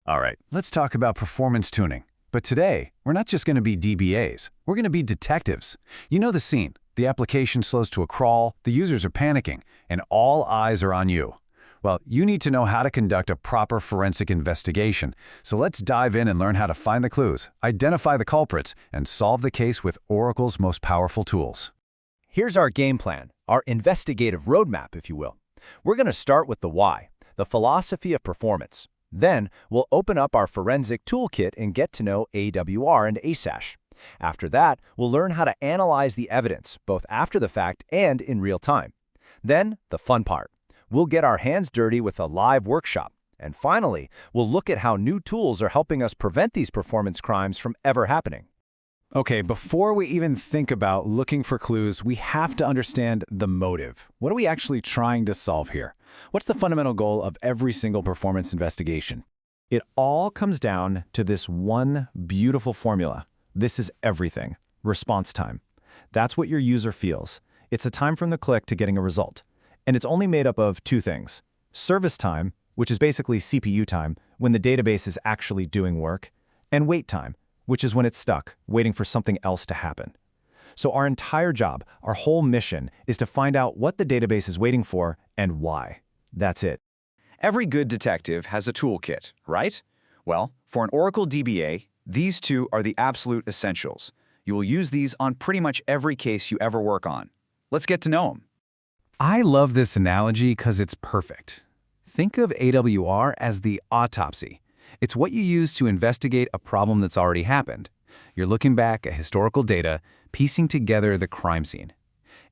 All right, let's talk about performance tuning. But today, we're not just going to be DBAs. We're going to be detectives. You know the scene. The application slows to a crawl, the users are panicking, and all eyes are on you. Well, you need to know how to conduct a proper forensic investigation. So let's dive in and learn how to find the clues, identify the culprits, and solve the case with Oracle's most powerful tools. Here's our game plan, our investigative roadmap, if you will. We're going to start with the why, the philosophy of performance. Then, we'll open up our forensic toolkit and get to know AWR and ASASH. After that, we'll learn how to analyze the evidence, both after the fact and in real time. Then, the fun part. We'll get our hands dirty with a live workshop. And finally, we'll look at how new tools are helping us prevent these performance crimes from ever happening. Okay, before we even think about looking for clues, we have to understand the motive. What are we actually trying to solve here? What's the fundamental goal of every single performance investigation? It all comes down to this one beautiful formula. This is everything. Response time. That's what your user feels. It's the time from the click to getting a result. And it's only made up of two things. Service time, which is basically CPU time, when the database is actually doing work, and wait time, which is when it's stuck, waiting for something else to happen. So our entire job, our whole mission, is to find out what the database is waiting for and why. That's it. Every good detective has a toolkit, right? Well, for an Oracle DBA, these two are the absolute essentials. You will use these on pretty much every case you ever work on. Let's get to know them. I love this analogy because it's perfect. Think of AWR as the autopsy. It's what you use to investigate a problem that's already happened. You're looking back at historical data, piecing together the crime scene.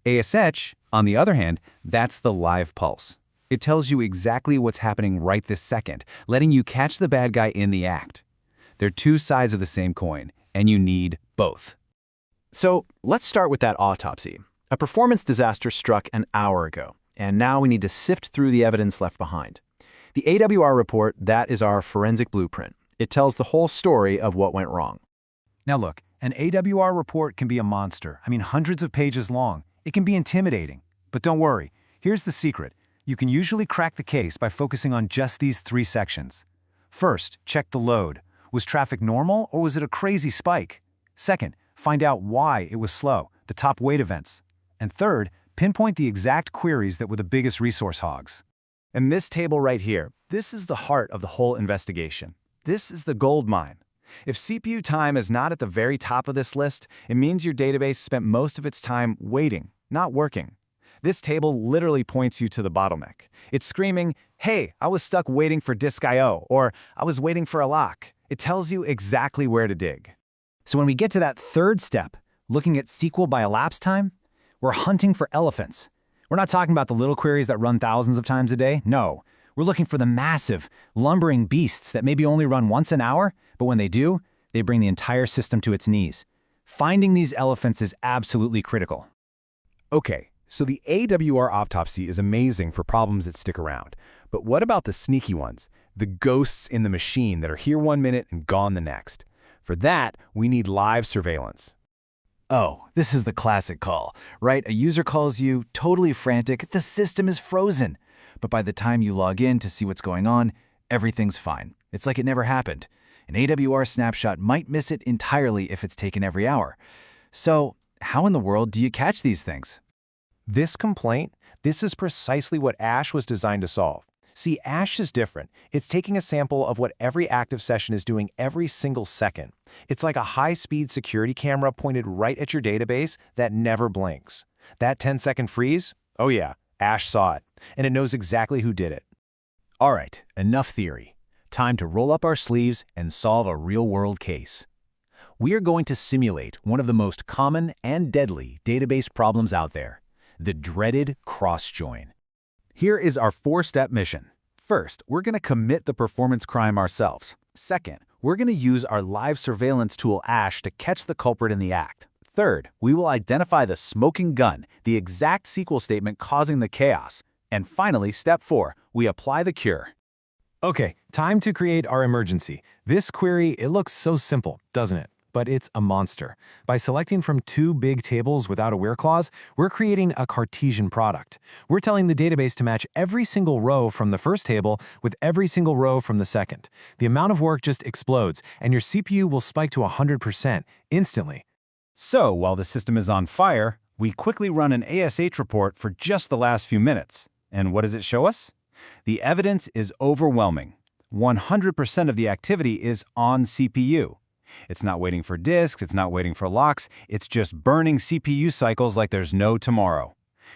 ASH, on the other hand, that's the live pulse. It tells you exactly what's happening right this second, letting you catch the bad guy in the act. They're two sides of the same coin, and you need both. So let's start with that autopsy. A performance disaster struck an hour ago, and now we need to sift through the evidence left behind. The AWR report, that is our forensic blueprint. It tells the whole story of what went wrong. Now look, an AWR report can be a monster. Hundreds of pages long. It can be intimidating. But don't worry, here's the secret. You can usually crack the case by focusing on just these three sections. First, check the load. Was traffic normal or was it a crazy spike? Second, find out why it was slow, the top wait events. And third, pinpoint the exact queries that were the biggest resource hogs. And this table right here, this is the heart of the whole investigation. This is the gold mine. If CPU time is not at the very top of this list, it means your database spent most of its time waiting, not working. This table literally points you to the bottleneck. It's screaming, hey, I was stuck waiting for disk I/O, or I was waiting for a lock. It tells you exactly where to dig. So when we get to that third step, looking at SQL by elapsed time, we're hunting for elephants. We're not talking about the little queries that run thousands of times a day. No, we're looking for the massive, lumbering beasts that maybe only run once an hour, but when they do, they bring the entire system to its knees. Finding these elephants is absolutely critical. Okay, so the AWR autopsy is amazing for problems that stick around. But what about the sneaky ones? The ghosts in the machine that are here 1 minute and gone the next. For that, we need live surveillance. Oh, this is the classic call, right? A user calls you, totally frantic, the system is frozen. But by the time you log in to see what's going on, everything's fine. It's like it never happened. An AWR snapshot might miss it entirely if it's taken every hour. So, how in the world do you catch these things? This complaint, this is precisely what ASH was designed to solve. See, ASH is different. It's taking a sample of what every active session is doing every single second. It's like a high-speed security camera pointed right at your database that never blinks. That 10-second freeze? Oh yeah, ASH saw it, and it knows exactly who did it. All right, enough theory. Time to roll up our sleeves and solve a real-world case. We are going to simulate one of the most common and deadly database problems out there, the dreaded cross-join. Here is our 4-step mission. First, we're going to commit the performance crime ourselves. Second, we're going to use our live surveillance tool ASH to catch the culprit in the act. Third, we will identify the smoking gun, the exact SQL statement causing the chaos. And finally, step 4, we apply the cure. Okay, time to create our emergency. This query, it looks so simple, doesn't it? but it's a monster. By selecting from two big tables without a where clause, we're creating a Cartesian product. We're telling the database to match every single row from the first table with every single row from the second. The amount of work just explodes, and your CPU will spike to 100% instantly. So, while the system is on fire, we quickly run an ASH report for just the last few minutes. And what does it show us? The evidence is overwhelming. 100% of the activity is on CPU. It's not waiting for disks, it's not waiting for locks, it's just burning CPU cycles like there's no tomorrow.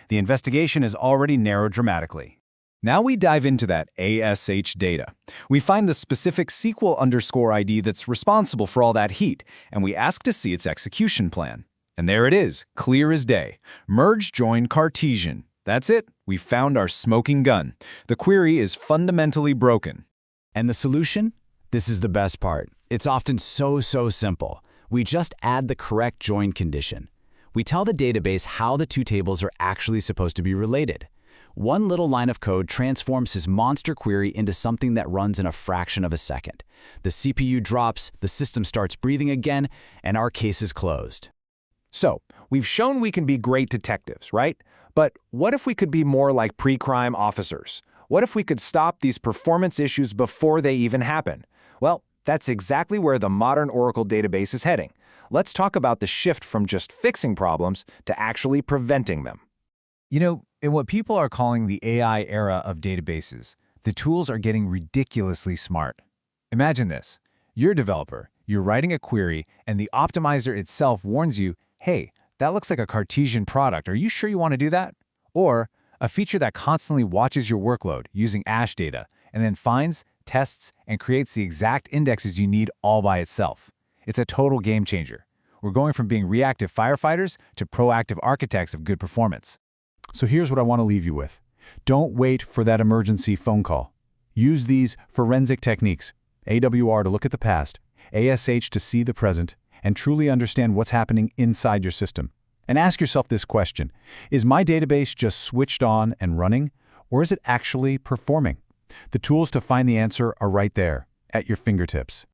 The investigation is already narrowed dramatically. Now we dive into that ASH data. We find the specific SQL_ID that's responsible for all that heat, and we ask to see its execution plan. And there it is, clear as day. Merge join Cartesian. That's it. We found our smoking gun. The query is fundamentally broken. And the solution? This is the best part. It's often so simple. We just add the correct join condition. We tell the database how the two tables are actually supposed to be related. One little line of code transforms his monster query into something that runs in a fraction of a second. The CPU drops, the system starts breathing again, and our case is closed. So, we've shown we can be great detectives, right? But what if we could be more like pre-crime officers? What if we could stop these performance issues before they even happen? Well, that's exactly where the modern Oracle database is heading. Let's talk about the shift from just fixing problems to actually preventing them. You know, in what people are calling the AI era of databases, the tools are getting ridiculously smart. Imagine this. You're a developer, you're writing a query, and the optimizer itself warns you, hey, that looks like a Cartesian product. Are you sure you want to do that? Or a feature that constantly watches your workload using ASH data and then finds, tests, and creates the exact indexes you need all by itself. It's a total game changer. We're going from being reactive firefighters to proactive architects of good performance. So here's what I want to leave you with. Don't wait for that emergency phone call. Use these forensic techniques, AWR to look at the past, ASH to see the present, and truly understand what's happening inside your system. And ask yourself this question, is my database just switched on and running, or is it actually performing? The tools to find the answer are right there, at your fingertips.